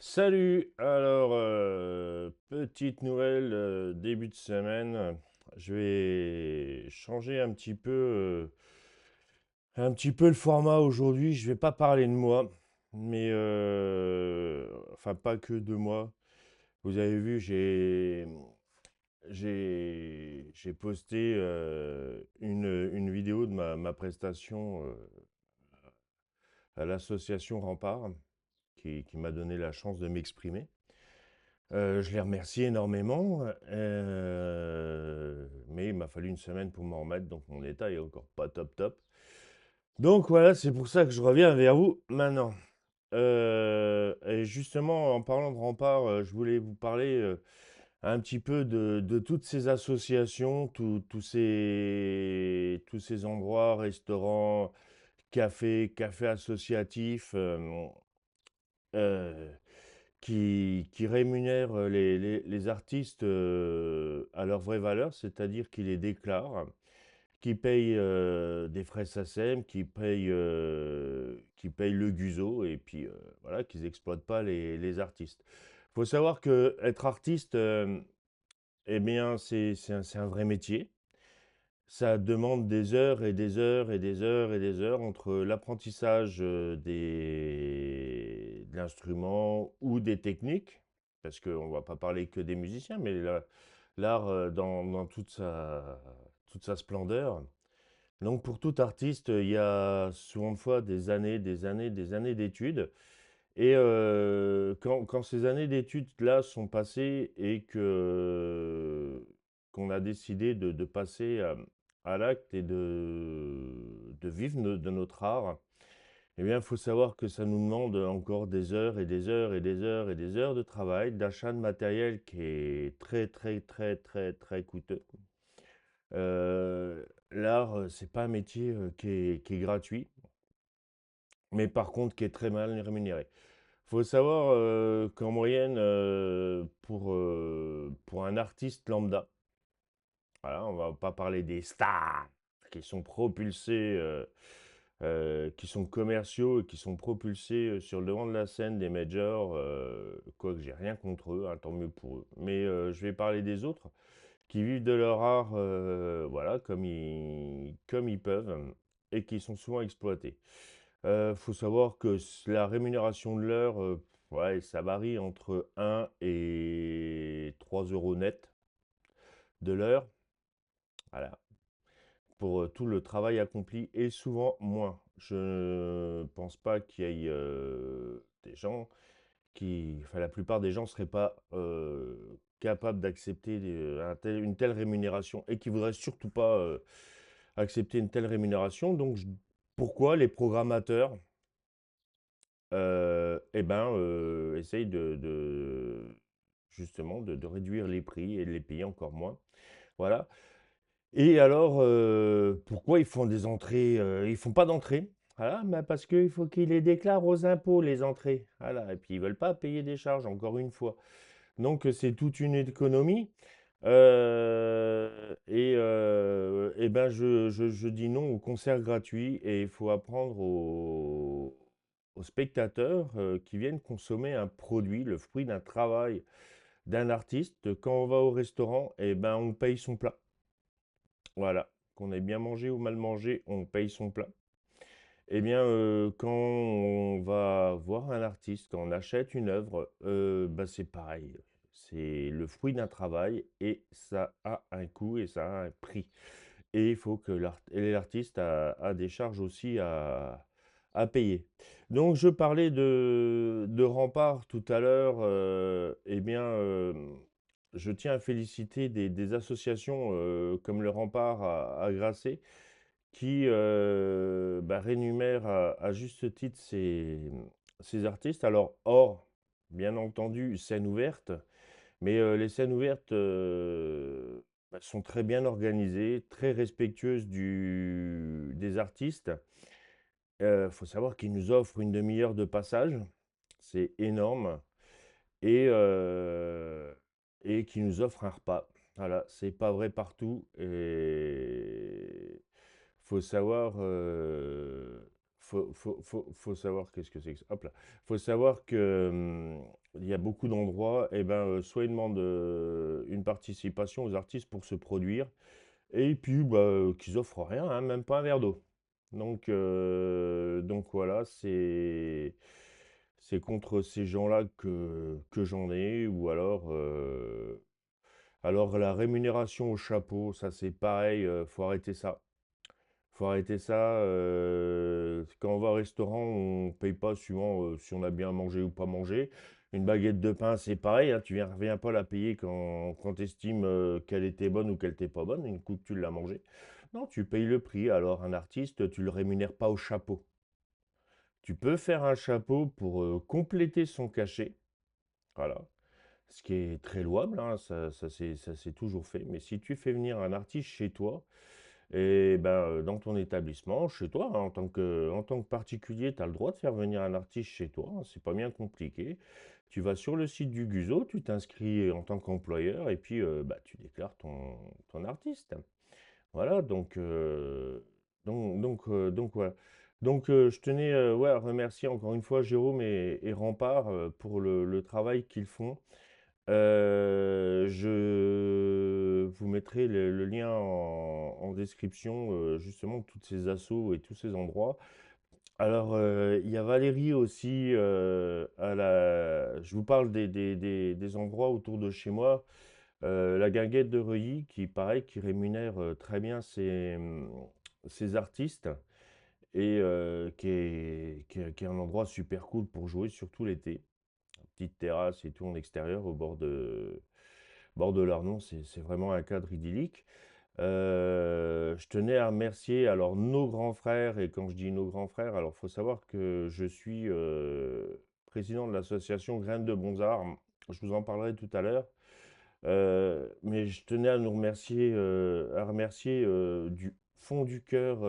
Salut! Alors, petite nouvelle, début de semaine. Je vais changer un petit peu le format aujourd'hui. Je vais pas parler de moi, mais enfin pas que de moi. Vous avez vu, j'ai posté une vidéo de ma prestation à l'association Rempart, qui m'a donné la chance de m'exprimer. Je les remercie énormément, mais il m'a fallu une semaine pour m'en remettre, donc mon état est encore pas top top. Donc voilà, c'est pour ça que je reviens vers vous maintenant. Et justement, en parlant de Rempart, je voulais vous parler un petit peu de toutes ces associations, tous ces endroits, restaurants, cafés associatifs, euh, qui rémunèrent les artistes à leur vraie valeur, c'est-à-dire qu'ils les déclarent, qui payent des frais SACEM, qui payent le GUZO, et puis voilà, qu'ils n'exploitent pas les artistes. Il faut savoir que être artiste, eh bien, c'est un vrai métier. Ça demande des heures et des heures et des heures et des heures entre l'apprentissage de l'instrument ou des techniques, parce qu'on ne va pas parler que des musiciens, mais l'art dans toute sa splendeur. Donc pour tout artiste, il y a souvent de fois des années, des années, des années d'études. Et quand ces années d'études-là sont passées et qu'on a décidé de passer à l'acte et de vivre de notre art, eh bien, il faut savoir que ça nous demande encore des heures et des heures et des heures et des heures de travail, d'achat de matériel qui est très, très, très, très, très coûteux. L'art, c'est pas un métier qui est gratuit, mais par contre qui est très mal rémunéré. Faut savoir qu'en moyenne, pour un artiste lambda, voilà, on va pas parler des stars qui sont propulsés, qui sont commerciaux et qui sont propulsés sur le devant de la scène des majors, quoique j'ai rien contre eux, hein, tant mieux pour eux. Mais je vais parler des autres qui vivent de leur art, voilà, comme ils peuvent, et qui sont souvent exploités. Faut savoir que la rémunération de l'heure, ouais, ça varie entre 1 et 3 euros net de l'heure, voilà, pour tout le travail accompli, et souvent moins. Je ne pense pas qu'il y ait des gens enfin, la plupart des gens ne seraient pas capables d'accepter une telle rémunération, et qui voudraient surtout pas accepter une telle rémunération. Donc, pourquoi les programmateurs eh ben, essayent justement de réduire les prix et de les payer encore moins. Voilà. Et alors, pourquoi ils font des entrées, ils font pas d'entrée? Voilà, bah, parce qu'il faut qu'ils les déclarent aux impôts, les entrées. Voilà, et puis ils veulent pas payer des charges, encore une fois. Donc, c'est toute une économie. Et ben, je dis non aux concerts gratuits, et il faut apprendre aux spectateurs qui viennent consommer un produit, le fruit d'un travail d'un artiste. Quand on va au restaurant, et ben, on paye son plat. Voilà. Qu'on ait bien mangé ou mal mangé, on paye son plat. Eh bien, quand on va voir un artiste, quand on achète une œuvre, bah, c'est pareil. C'est le fruit d'un travail, et ça a un coût et ça a un prix. Et il faut que l'artiste a des charges aussi à payer. Donc, je parlais de Rempart tout à l'heure. Eh bien, je tiens à féliciter des associations comme le Rempart à Grasset, qui bah, rémunère à juste titre ces artistes. Alors, hors, bien entendu, scène ouverte, mais les scènes ouvertes bah, sont très bien organisées, très respectueuses des artistes. Il faut savoir qu'ils nous offrent une demi-heure de passage, c'est énorme, et, euh, et qu'ils nous offrent un repas. Voilà, c'est pas vrai partout. Et faut savoir, faut savoir qu'est-ce que c'est que ça. Hop là. Faut savoir que il y a beaucoup d'endroits, et ben, soit ils demandent, une participation aux artistes pour se produire et puis, bah, qu'ils offrent rien, hein, même pas un verre d'eau. Donc voilà, c'est contre ces gens-là que j'en ai, ou alors la rémunération au chapeau, ça c'est pareil, faut arrêter ça. Faut arrêter ça. Quand on va au restaurant, on paye pas suivant si on a bien mangé ou pas mangé. Une baguette de pain, c'est pareil, hein, viens pas la payer quand tu estimes qu'elle était bonne ou qu'elle était pas bonne, une coup que tu l'as mangée. Non, tu payes le prix. Alors un artiste, tu le rémunères pas au chapeau. Tu peux faire un chapeau pour compléter son cachet, voilà. Ce qui est très louable, hein, ça s'est toujours fait. Mais si tu fais venir un artiste chez toi, et ben, dans ton établissement, chez toi, hein, en tant que particulier, tu as le droit de faire venir un artiste chez toi, hein, c'est pas bien compliqué. Tu vas sur le site du Guzo, tu t'inscris en tant qu'employeur et puis bah, tu déclares ton artiste. Voilà, donc voilà. Je tenais ouais, à remercier encore une fois Jérôme et Rempart pour le travail qu'ils font. Je vous mettrai le lien en description, justement, de toutes ces assos et tous ces endroits. Alors, il y a Valérie aussi, je vous parle des endroits autour de chez moi. La Guinguette de Reuilly, qui, pareil, qui rémunère très bien ses artistes et qui est un endroit super cool pour jouer, surtout l'été. Petite terrasse et tout en extérieur au bord de l'Arnon, c'est vraiment un cadre idyllique. Je tenais à remercier alors nos grands frères, et quand je dis nos grands frères, alors il faut savoir que je suis président de l'association Graines de Bons Arts. Je vous en parlerai tout à l'heure. Mais je tenais à à remercier du fond du cœur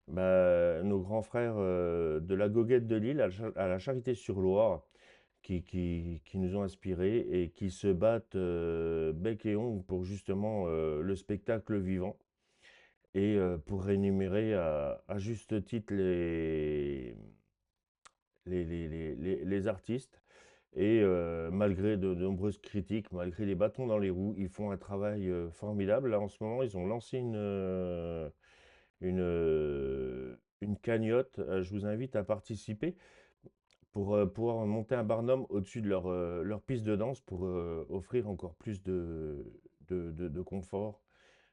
bah, nos grands frères de la Goguette de Lille à la Charité-sur-Loire qui nous ont inspirés et qui se battent bec et ongles pour justement le spectacle vivant et pour rémunérer à juste titre les artistes. Et malgré de nombreuses critiques, malgré les bâtons dans les roues, ils font un travail formidable. Là, en ce moment, ils ont lancé une cagnotte. Je vous invite à participer pour pouvoir monter un barnum au-dessus de leur piste de danse pour offrir encore plus de confort.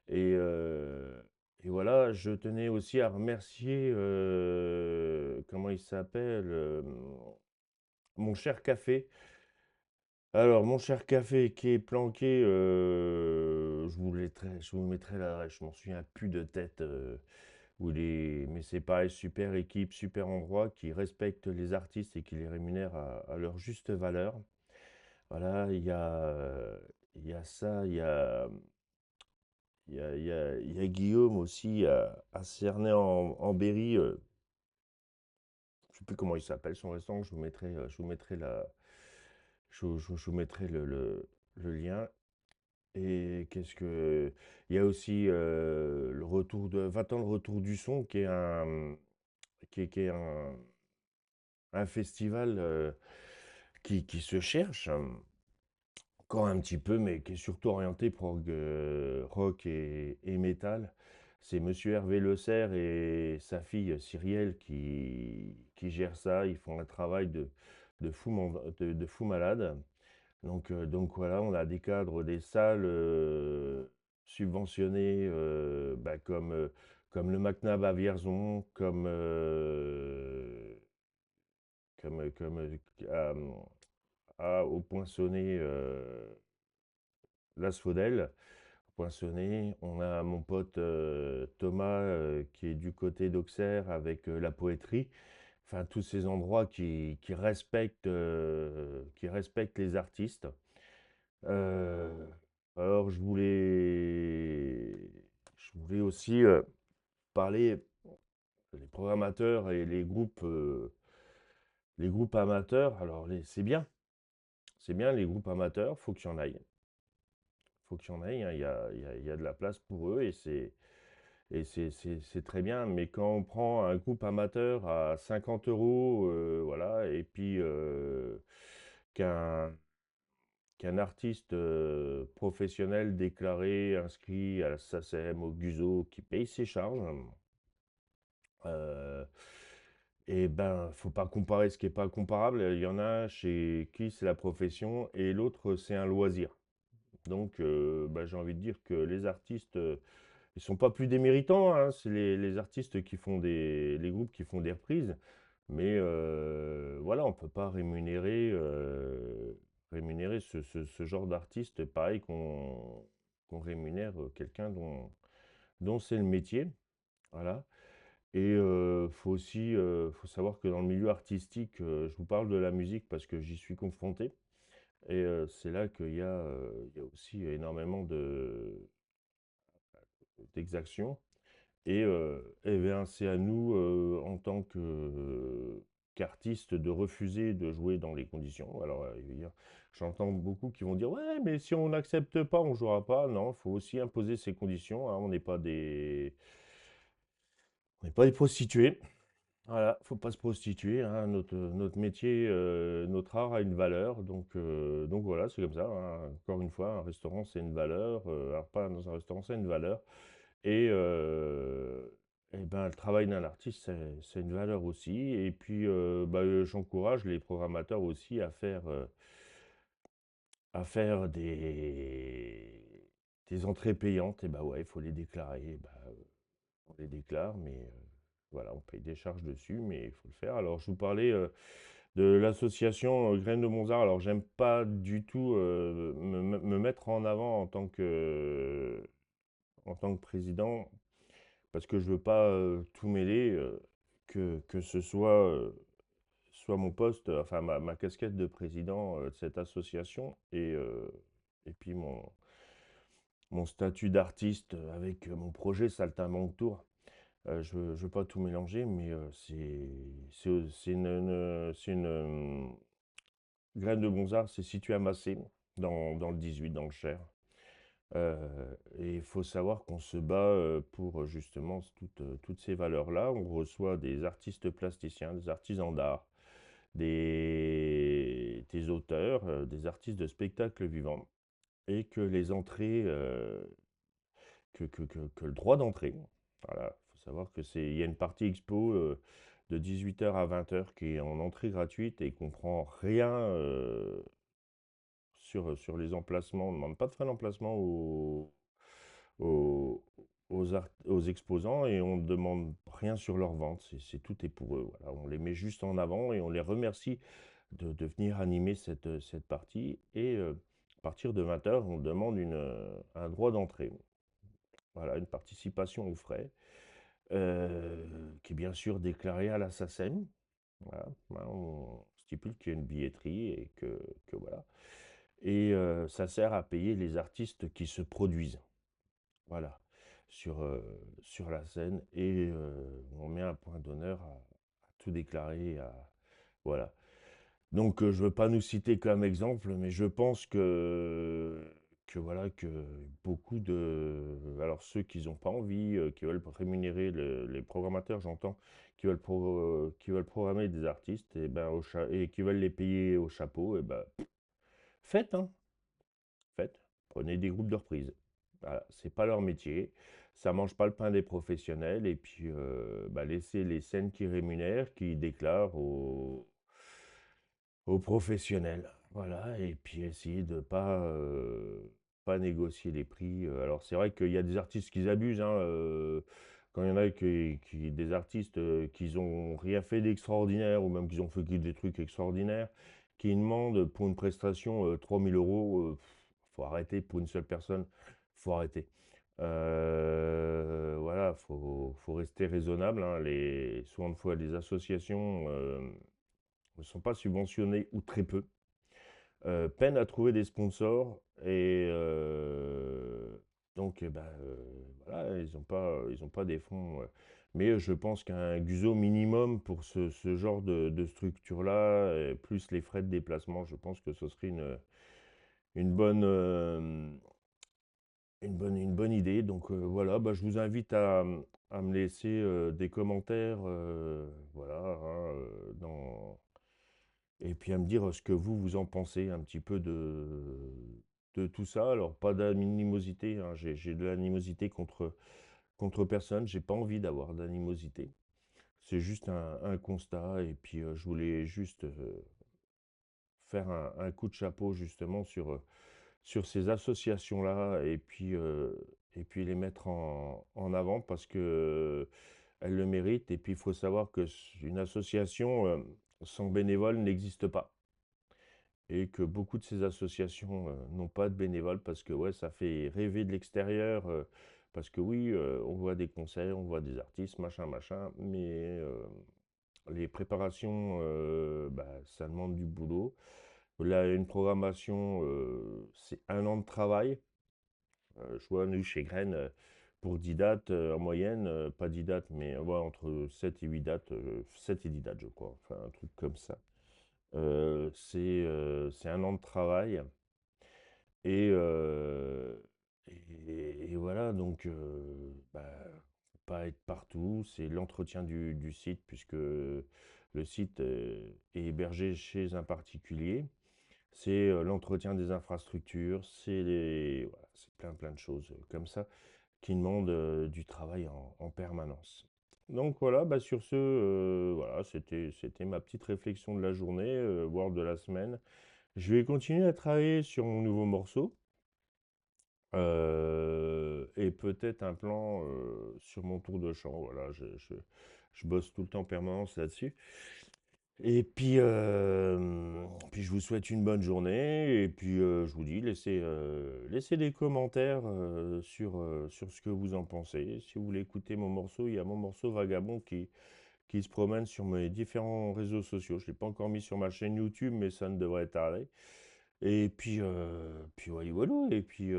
Et, euh, et voilà, je tenais aussi à remercier, comment il s'appelle, mon cher café. Alors, mon cher café qui est planqué, je vous mettrai l'adresse, je m'en souviens plus de tête. Mais c'est pareil, super équipe, super endroit qui respecte les artistes et qui les rémunère à leur juste valeur. Voilà, il y a ça, il y a Guillaume aussi à Cernay-en-Berry. Je ne sais plus comment il s'appelle son restaurant, je vous mettrai je vous mettrai le lien. Et qu'est-ce que. Il y a aussi le retour de 20 ans, le retour du son, qui est un festival qui se cherche encore un petit peu, mais qui est surtout orienté rock et métal. C'est Monsieur Hervé Le Serre et sa fille Cyrielle qui gèrent ça. Ils font un travail de fou malade. Donc voilà, on a des cadres, des salles subventionnées bah, comme le McNab à Vierzon, comme au Poinçonnet, l'Asphodèle. Poinçonnet, on a mon pote Thomas qui est du côté d'Auxerre avec la poétrie. Enfin, tous ces endroits qui respectent les artistes. Euh, alors, je voulais aussi parler des programmateurs et les groupes amateurs. Alors, c'est bien les groupes amateurs, faut qu'il y en aille. Faut qu'il y en ait, hein, il y a de la place pour eux c'est très bien. Mais quand on prend un groupe amateur à 50 euros, voilà, et puis qu'un artiste professionnel déclaré, inscrit à la SACEM, au GUSO, qui paye ses charges. Euh, et ben, faut pas comparer ce qui est pas comparable. Il y en a chez qui c'est la profession et l'autre c'est un loisir. Donc, bah, j'ai envie de dire que les artistes, ils sont pas plus déméritants, hein. C'est les artistes qui font les groupes qui font des reprises. Mais voilà, on peut pas rémunérer ce genre d'artiste pareil qu'on rémunère quelqu'un dont c'est le métier. Voilà. Et faut aussi, faut savoir que dans le milieu artistique, je vous parle de la musique parce que j'y suis confronté. Et c'est là qu'il y a aussi énormément d'exactions. Et bien, c'est à nous, en tant qu'artistes, de refuser de jouer dans les conditions. Alors, j'entends beaucoup qui vont dire, ouais, mais si on n'accepte pas, on ne jouera pas. Non, il faut aussi imposer ces conditions, hein. On n'est pas des prostituées. Voilà, faut pas se prostituer, hein. Notre métier, notre art a une valeur, donc voilà, c'est comme ça, hein. Encore une fois, un restaurant, c'est une valeur, alors pas dans un restaurant, c'est une valeur. Et ben, le travail d'un artiste, c'est une valeur aussi. Et puis, bah, j'encourage les programmateurs aussi à faire des entrées payantes. Et bah ouais, il faut les déclarer. Bah, on les déclare, mais voilà, on paye des charges dessus, mais il faut le faire. Alors, je vous parlais de l'association Graines de Montsart. Alors, j'aime pas du tout me mettre en avant en tant que président, parce que je veux pas tout mêler, que ce soit mon poste, enfin ma casquette de président de cette association, et puis mon statut d'artiste avec mon projet Saltimbanque Tour. Je veux pas tout mélanger, mais c'est une Graine de Montsart, c'est situé à Massé, dans le 18, dans le Cher. Et il faut savoir qu'on se bat pour justement toutes ces valeurs-là. On reçoit des artistes plasticiens, des artisans d'art, des auteurs, des artistes de spectacles vivants, et que les entrées, que le droit d'entrée, voilà, il faut savoir il y a une partie expo de 18h à 20h qui est en entrée gratuite et qu'on prend rien sur les emplacements. On ne demande pas de frais d'emplacement aux exposants, et on ne demande rien sur leur vente. Tout est pour eux. Voilà. On les met juste en avant et on les remercie de venir animer cette partie. Et à partir de 20h, on demande un droit d'entrée. Voilà, une participation aux frais, qui est bien sûr déclarée à la SACEM. Voilà, hein, on stipule qu'il y a une billetterie et que voilà. Et ça sert à payer les artistes qui se produisent. Voilà, sur la scène. Et on met un point d'honneur à tout déclarer. Voilà. Donc, je veux pas nous citer comme exemple, mais je pense que voilà, que beaucoup alors ceux qui n'ont pas envie, qui veulent rémunérer les programmateurs, j'entends, qui veulent programmer des artistes, et ben, et qui veulent les payer au chapeau, et ben, faites, hein, faites. Prenez des groupes de reprises. Voilà, c'est pas leur métier, ça mange pas le pain des professionnels, et puis bah, laissez les scènes qui rémunèrent, qui déclarent aux professionnels. Voilà, et puis essayer de pas négocier les prix. Alors c'est vrai qu'il y a des artistes qui abusent, hein, quand il y en a des artistes qui n'ont rien fait d'extraordinaire, ou même qui ont fait que des trucs extraordinaires, qui demandent pour une prestation 3000 euros. Faut arrêter pour une seule personne, faut arrêter. Voilà, faut rester raisonnable, hein. Souvent de fois, les associations ne sont pas subventionnés, ou très peu, peinent à trouver des sponsors, et donc eh ben, voilà, ils ont pas des fonds. Mais je pense qu'un GUSO minimum pour ce genre de structure-là, plus les frais de déplacement, je pense que ce serait une bonne, une bonne idée. Donc voilà, bah, je vous invite à me laisser des commentaires, voilà, hein, et puis à me dire ce que vous en pensez un petit peu de tout ça. Alors, pas d'animosité, hein, j'ai de l'animosité contre personne, j'ai pas envie d'avoir d'animosité. C'est juste un constat, et puis je voulais juste faire un coup de chapeau justement sur ces associations-là, et puis les mettre en avant parce que elles le méritent. Et puis il faut savoir que une association sans bénévoles n'existe pas. Et que beaucoup de ces associations n'ont pas de bénévoles parce que ouais, ça fait rêver de l'extérieur. Parce que oui, on voit des concerts, on voit des artistes, machin, machin, mais les préparations, bah, ça demande du boulot. Là, une programmation, c'est un an de travail. Je vois, nous, chez Graines, pour 10 dates en moyenne, pas 10 dates, mais ouais, entre 7 et 8 dates, 7 et 10 dates, je crois, enfin un truc comme ça. C'est un an de travail, et, euh, et voilà, donc bah, faut pas être partout. C'est l'entretien du site, puisque le site est hébergé chez un particulier. C'est l'entretien des infrastructures, voilà, c'est plein de choses comme ça qui demandent du travail en permanence. Donc voilà, bah sur ce, voilà, c'était ma petite réflexion de la journée, voire de la semaine. Je vais continuer à travailler sur mon nouveau morceau, et peut-être un plan sur mon tour de chant. Voilà, je bosse tout le temps en permanence là-dessus. Et puis je vous souhaite une bonne journée. Et puis je vous dis, laissez des commentaires sur ce que vous en pensez. Si vous voulez écouter mon morceau, il y a mon morceau Vagabond qui se promène sur mes différents réseaux sociaux. Je ne l'ai pas encore mis sur ma chaîne YouTube, mais ça ne devrait tarder. Et puis voilà, voilà. Et puis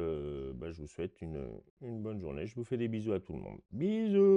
bah, je vous souhaite une bonne journée. Je vous fais des bisous à tout le monde. Bisous!